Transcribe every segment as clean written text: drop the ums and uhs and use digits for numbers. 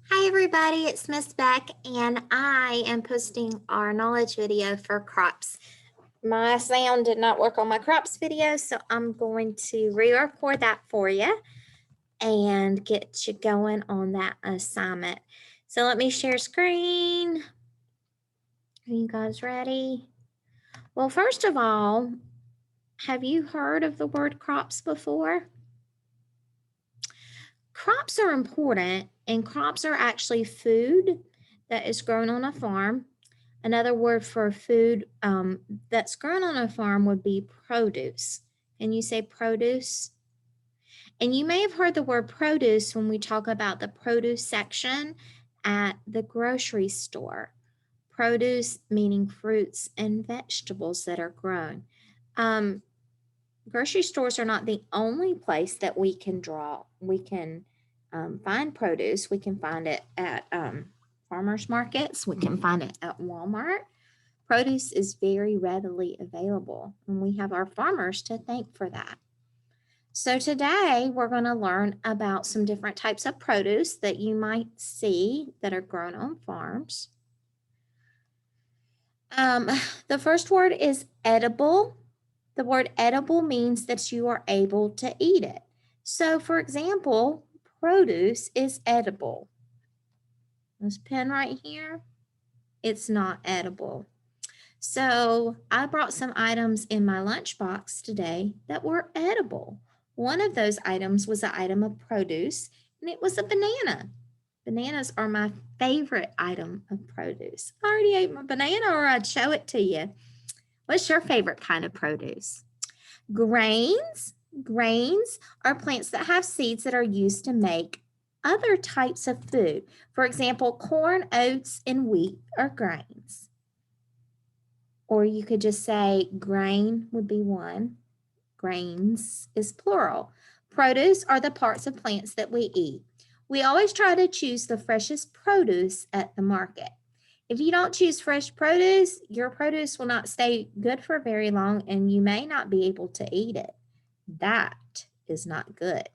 Hi everybody, it's Miss Beck and I am posting our knowledge video for crops. My sound did not work on my crops video, so I'm going to re-record that for you and get you going on that assignment. So let me share screen. Are you guys ready? Well, first of all, have you heard of the word crops before? Crops are important, and crops are actually food that is grown on a farm. Another word for food that's grown on a farm would be produce. Can you say produce? And you may have heard the word produce when we talk about the produce section at the grocery store. Produce meaning fruits and vegetables that are grown. Grocery stores are not the only place that we can find produce. We can find it at farmers markets. We can find it at Walmart. Produce is very readily available, and we have our farmers to thank for that. So today we're going to learn about some different types of produce that you might see that are grown on farms. The first word is edible. The word edible means that you are able to eat it. So for example, produce is edible. This pen right here, it's not edible. So I brought some items in my lunchbox today that were edible. One of those items was an item of produce, and it was a banana. Bananas are my favorite item of produce. I already ate my banana, or I'd show it to you. What's your favorite kind of produce? Grains. Grains are plants that have seeds that are used to make other types of food. For example, corn, oats, and wheat are grains. Or you could just say grain would be one. Grains is plural. Produce are the parts of plants that we eat. We always try to choose the freshest produce at the market. If you don't choose fresh produce, your produce will not stay good for very long and you may not be able to eat it. That is not good.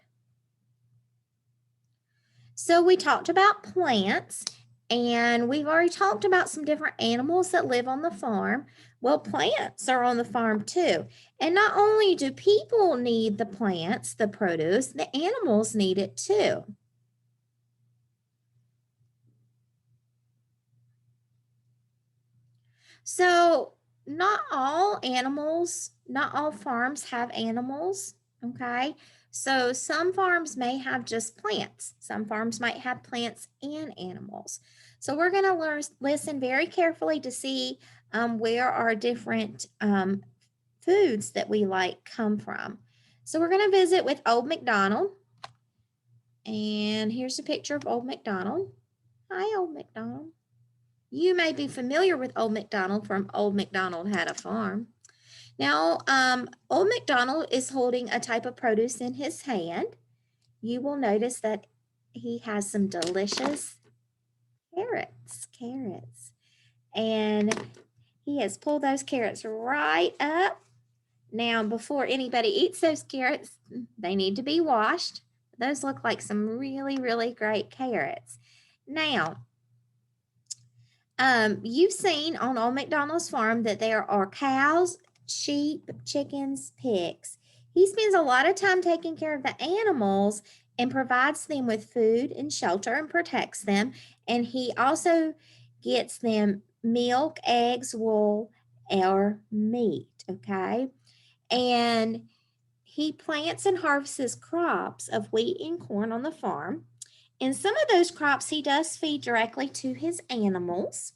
So we talked about plants, and we've already talked about some different animals that live on the farm. Well, plants are on the farm too. And not only do people need the plants, the produce, the animals need it too. So not all farms have animals, okay? So some farms may have just plants. Some farms might have plants and animals. So we're going to listen very carefully to see where our different foods that we like come from. So we're going to visit with Old MacDonald. And here's a picture of Old MacDonald. Hi, Old MacDonald. You may be familiar with Old MacDonald from Old MacDonald Had a Farm. Now, Old MacDonald is holding a type of produce in his hand. You will notice that he has some delicious carrots. And he has pulled those carrots right up. Now, before anybody eats those carrots, they need to be washed. Those look like some really, really great carrots. Now, you've seen on Old MacDonald's farm that there are cows, sheep, chickens, pigs. He spends a lot of time taking care of the animals and provides them with food and shelter and protects them. And he also gets them milk, eggs, wool, or meat, okay? And he plants and harvests crops of wheat and corn on the farm. And some of those crops he does feed directly to his animals.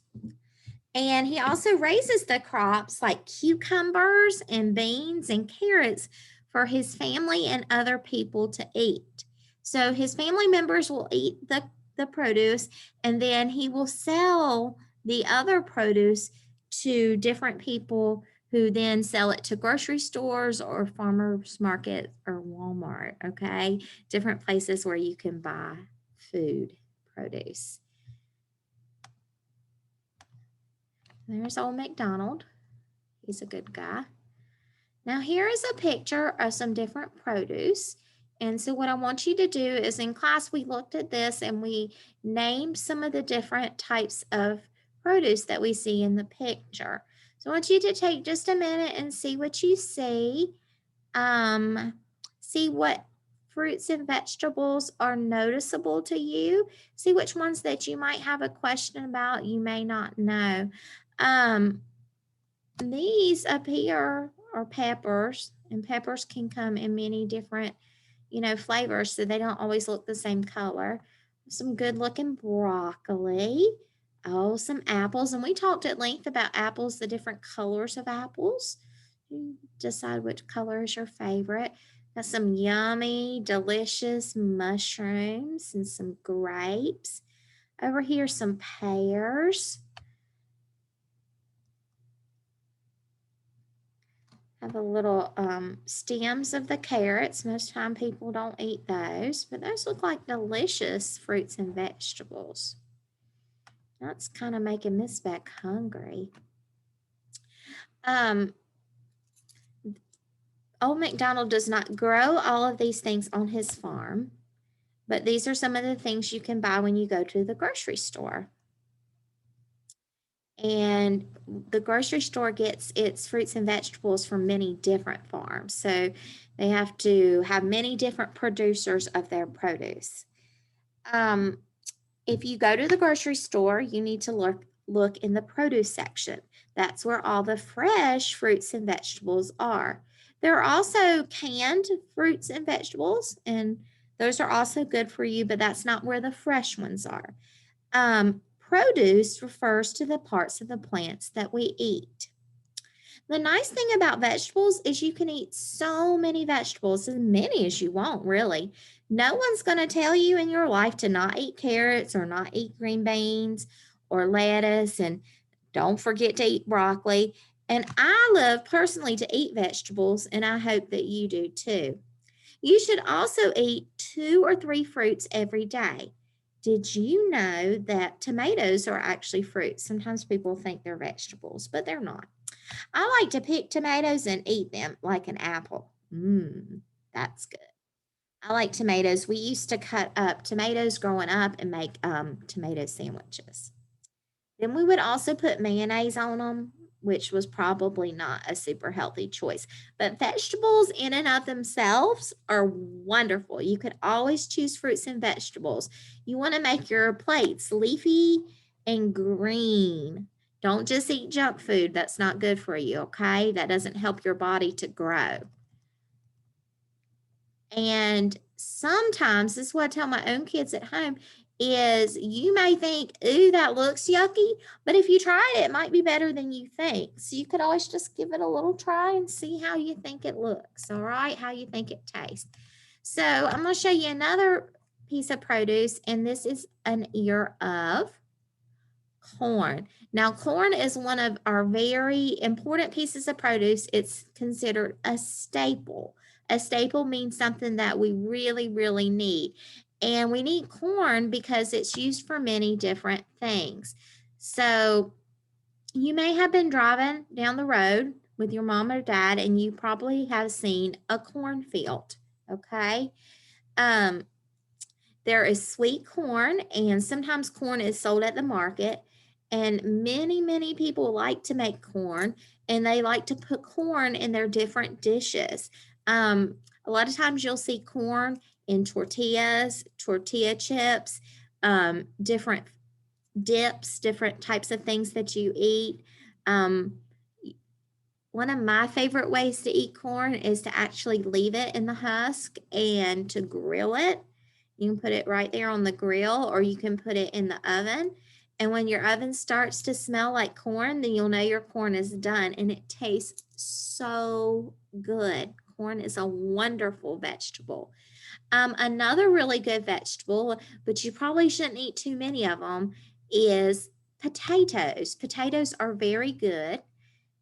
And he also raises the crops like cucumbers and beans and carrots for his family and other people to eat. So his family members will eat the produce, and then he will sell the other produce to different people who then sell it to grocery stores or farmers market or Walmart, okay? Different places where you can buy food, produce. There's Old MacDonald. He's a good guy. Now here is a picture of some different produce. And so what I want you to do is in class, we looked at this and we named some of the different types of produce that we see in the picture. So I want you to take just a minute and see what you see. See what fruits and vegetables are noticeable to you. See which ones that you might have a question about, you may not know. These up here are peppers, and peppers can come in many different, flavors, so they don't always look the same color. Some good looking broccoli. Oh, some apples. And we talked at length about apples, the different colors of apples. You decide which color is your favorite. Got some yummy, delicious mushrooms and some grapes. Over here, some pears. Have a little stems of the carrots. Most time people don't eat those, but those look like delicious fruits and vegetables. That's kind of making Miss Beck hungry. Old MacDonald does not grow all of these things on his farm, but these are some of the things you can buy when you go to the grocery store. And the grocery store gets its fruits and vegetables from many different farms. So they have to have many different producers of their produce. If you go to the grocery store, you need to look in the produce section. That's where all the fresh fruits and vegetables are. There are also canned fruits and vegetables, and those are also good for you, but that's not where the fresh ones are. Produce refers to the parts of the plants that we eat. The nice thing about vegetables is you can eat so many vegetables, as many as you want, really. No one's going to tell you in your life to not eat carrots or not eat green beans or lettuce, and don't forget to eat broccoli. And I love personally to eat vegetables, and I hope that you do too. You should also eat 2 or 3 fruits every day. Did you know that tomatoes are actually fruits? Sometimes people think they're vegetables, but they're not. I like to pick tomatoes and eat them like an apple. That's good. I like tomatoes. We used to cut up tomatoes growing up and make tomato sandwiches. Then we would also put mayonnaise on them, which was probably not a super healthy choice. But vegetables in and of themselves are wonderful. You could always choose fruits and vegetables. You want to make your plates leafy and green. Don't just eat junk food. That's not good for you, okay? That doesn't help your body to grow. And sometimes, this is what I tell my own kids at home, is you may think, ooh, that looks yucky, but if you try it, it might be better than you think. So you could always just give it a little try and see how you think it looks, all right? How you think it tastes. So I'm going to show you another piece of produce, and this is an ear of corn. Now, corn is one of our very important pieces of produce. It's considered a staple. A staple means something that we really, really need. And we need corn because it's used for many different things. So you may have been driving down the road with your mom or dad, and you probably have seen a cornfield. Okay. There is sweet corn, and sometimes corn is sold at the market. And many, many people like to make corn, and they like to put corn in their different dishes. A lot of times you'll see corn in tortillas, tortilla chips, different dips, different types of things that you eat. One of my favorite ways to eat corn is to actually leave it in the husk and to grill it. You can put it right there on the grill, or you can put it in the oven. And when your oven starts to smell like corn, then you'll know your corn is done, and it tastes so good. Corn is a wonderful vegetable. Another really good vegetable, but you probably shouldn't eat too many of them, is potatoes. Potatoes are very good,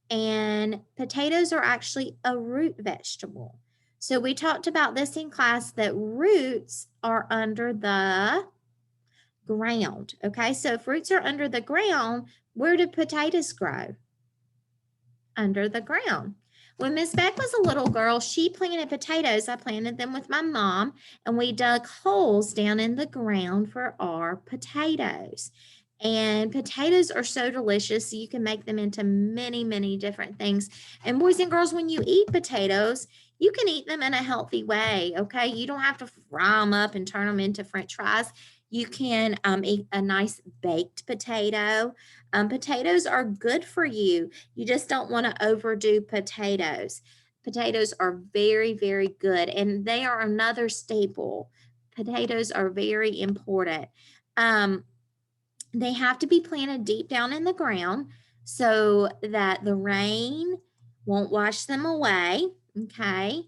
and potatoes are actually a root vegetable. So we talked about this in class, that roots are under the ground. Okay, so if roots are under the ground, where do potatoes grow? Under the ground. When Miss Beck was a little girl, she planted potatoes. I planted them with my mom, and we dug holes down in the ground for our potatoes. And potatoes are so delicious. You can make them into many, many different things. And boys and girls, when you eat potatoes, you can eat them in a healthy way. Okay. You don't have to fry them up and turn them into French fries. You can eat a nice baked potato. Potatoes are good for you. You just don't want to overdo potatoes. Potatoes are very, very good, and they are another staple. Potatoes are very important. They have to be planted deep down in the ground so that the rain won't wash them away. Okay.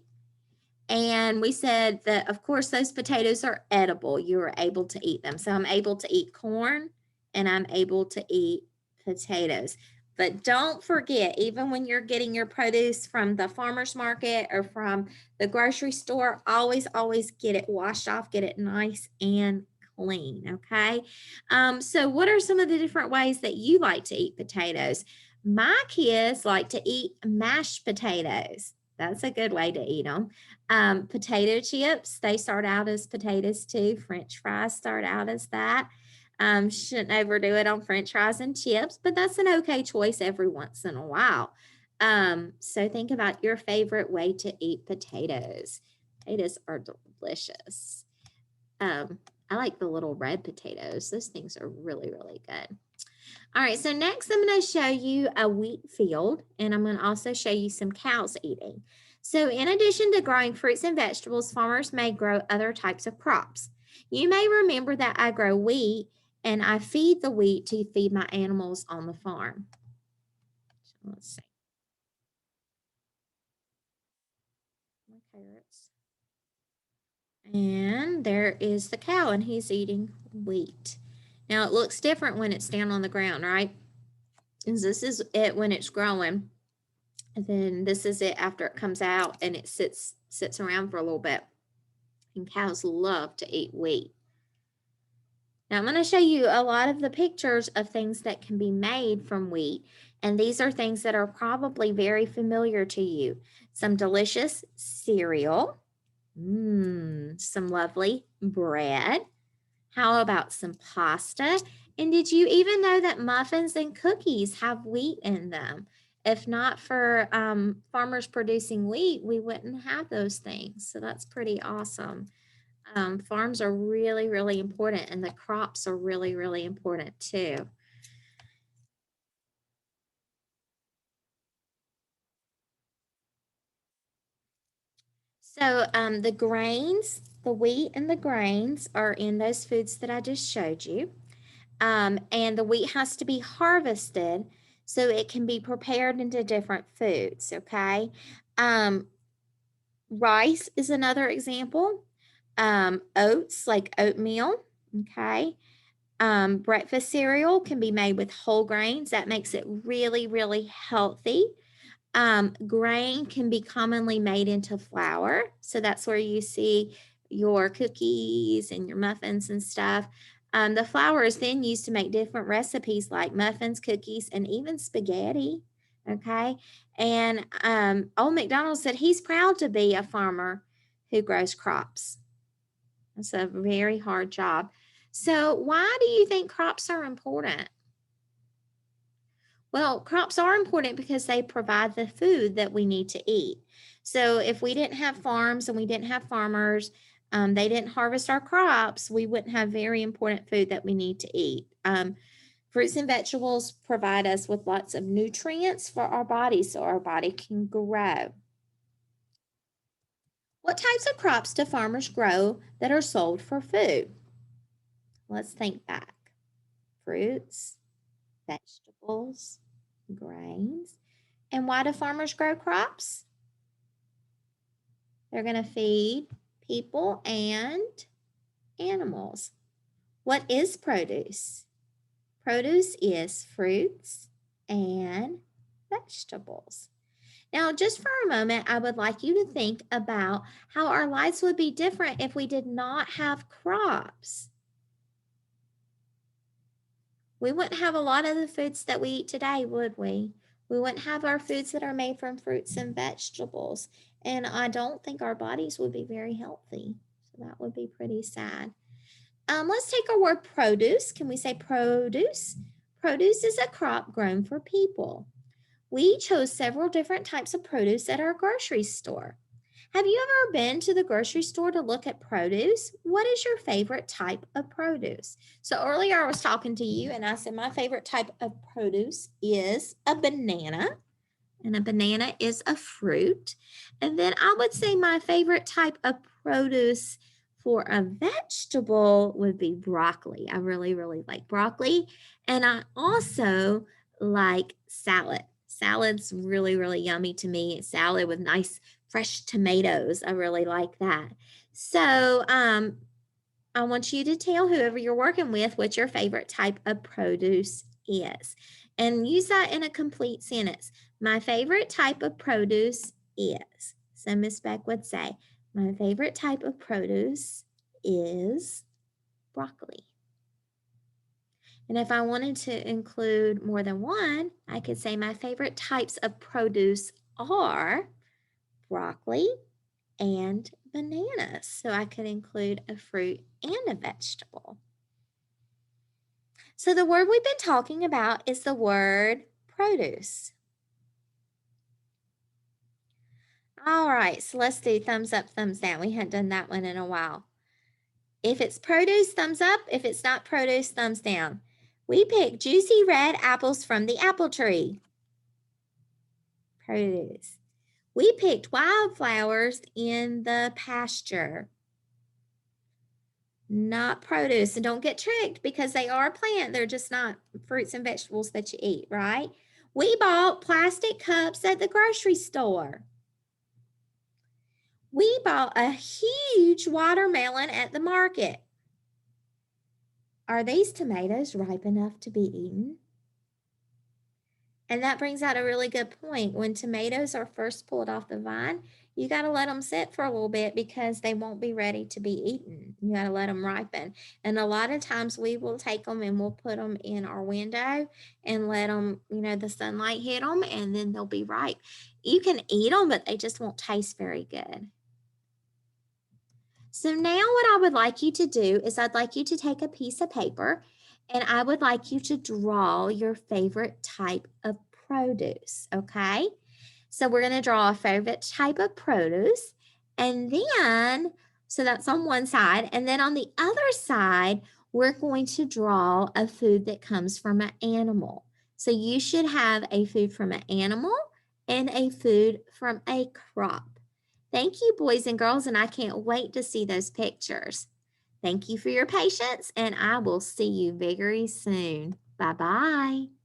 And we said that, of course, those potatoes are edible. You are able to eat them. So I'm able to eat corn and I'm able to eat potatoes. But don't forget, even when you're getting your produce from the farmer's market or from the grocery store, always, always get it washed off, get it nice and clean. Okay. So, what are some of the different ways that you like to eat potatoes? My kids like to eat mashed potatoes. That's a good way to eat them. Potato chips, they start out as potatoes too. French fries start out as that. Shouldn't overdo it on French fries and chips, but that's an okay choice every once in a while. So think about your favorite way to eat potatoes. Potatoes are delicious. I like the little red potatoes. Those things are really, really good. All right, so next I'm going to show you a wheat field, and I'm going to also show you some cows eating. So in addition to growing fruits and vegetables, farmers may grow other types of crops. You may remember that I grow wheat, and I feed the wheat to feed my animals on the farm. So let's see. My carrots. And there is the cow, and he's eating wheat. Now it looks different when it's down on the ground, right? Because this is it when it's growing. And then this is it after it comes out and it sits around for a little bit. And cows love to eat wheat. Now I'm going to show you a lot of the pictures of things that can be made from wheat. And these are things that are probably very familiar to you. Some delicious cereal. Some lovely bread. How about some pasta? And did you even know that muffins and cookies have wheat in them? If not for farmers producing wheat, we wouldn't have those things. So that's pretty awesome. Farms are really, really important, and the crops are really, really important too. So the grains, the wheat and the grains are in those foods that I just showed you. And the wheat has to be harvested so it can be prepared into different foods. Okay. Rice is another example. Oats, like oatmeal. Okay. Breakfast cereal can be made with whole grains. That makes it really, really healthy. Grain can be commonly made into flour. So that's where you see your cookies and your muffins and stuff. The flour is then used to make different recipes like muffins, cookies, and even spaghetti. Okay. And old McDonald said he's proud to be a farmer who grows crops. It's a very hard job. So, why do you think crops are important? Well, crops are important because they provide the food that we need to eat. So, if we didn't have farms and we didn't have farmers, they didn't harvest our crops, we wouldn't have very important food that we need to eat. Fruits and vegetables provide us with lots of nutrients for our body so our body can grow. What types of crops do farmers grow that are sold for food? Let's think back. Fruits, vegetables, grains. And why do farmers grow crops? They're going to feed people and animals. What is produce? Produce is fruits and vegetables. Now, just for a moment, I would like you to think about how our lives would be different if we did not have crops. We wouldn't have a lot of the foods that we eat today, would we? We wouldn't have our foods that are made from fruits and vegetables. And I don't think our bodies would be very healthy. So that would be pretty sad. Let's take our word produce. Can we say produce? Produce is a crop grown for people. We chose several different types of produce at our grocery store. Have you ever been to the grocery store to look at produce? What is your favorite type of produce? So earlier I was talking to you and I said my favorite type of produce is a banana. And a banana is a fruit. And then I would say my favorite type of produce for a vegetable would be broccoli. I really, really like broccoli. And I also like salad. Salad's really, really yummy to me. Salad with nice fresh tomatoes. I really like that. So I want you to tell whoever you're working with what your favorite type of produce is. And use that in a complete sentence. My favorite type of produce is. So Miss Beck would say, my favorite type of produce is broccoli. And if I wanted to include more than one, I could say my favorite types of produce are broccoli and bananas. So I could include a fruit and a vegetable. So the word we've been talking about is the word produce. All right, so let's do thumbs up, thumbs down. We hadn't done that one in a while. If it's produce, thumbs up. If it's not produce, thumbs down. We picked juicy red apples from the apple tree. Produce. We picked wildflowers in the pasture. Not produce. And don't get tricked because they are a plant. They're just not fruits and vegetables that you eat, right? We bought plastic cups at the grocery store. We bought a huge watermelon at the market. Are these tomatoes ripe enough to be eaten? And that brings out a really good point. When tomatoes are first pulled off the vine, you got to let them sit for a little bit because they won't be ready to be eaten. You got to let them ripen. And a lot of times we will take them and we'll put them in our window and let them, the sunlight hit them and then they'll be ripe. You can eat them, but they just won't taste very good. So now what I would like you to do is I'd like you to take a piece of paper and I would like you to draw your favorite type of produce, okay? So we're going to draw a favorite type of produce and then, so that's on one side, and then on the other side, we're going to draw a food that comes from an animal. So you should have a food from an animal and a food from a crop. Thank you, boys and girls, and I can't wait to see those pictures. Thank you for your patience, and I will see you very soon. Bye-bye.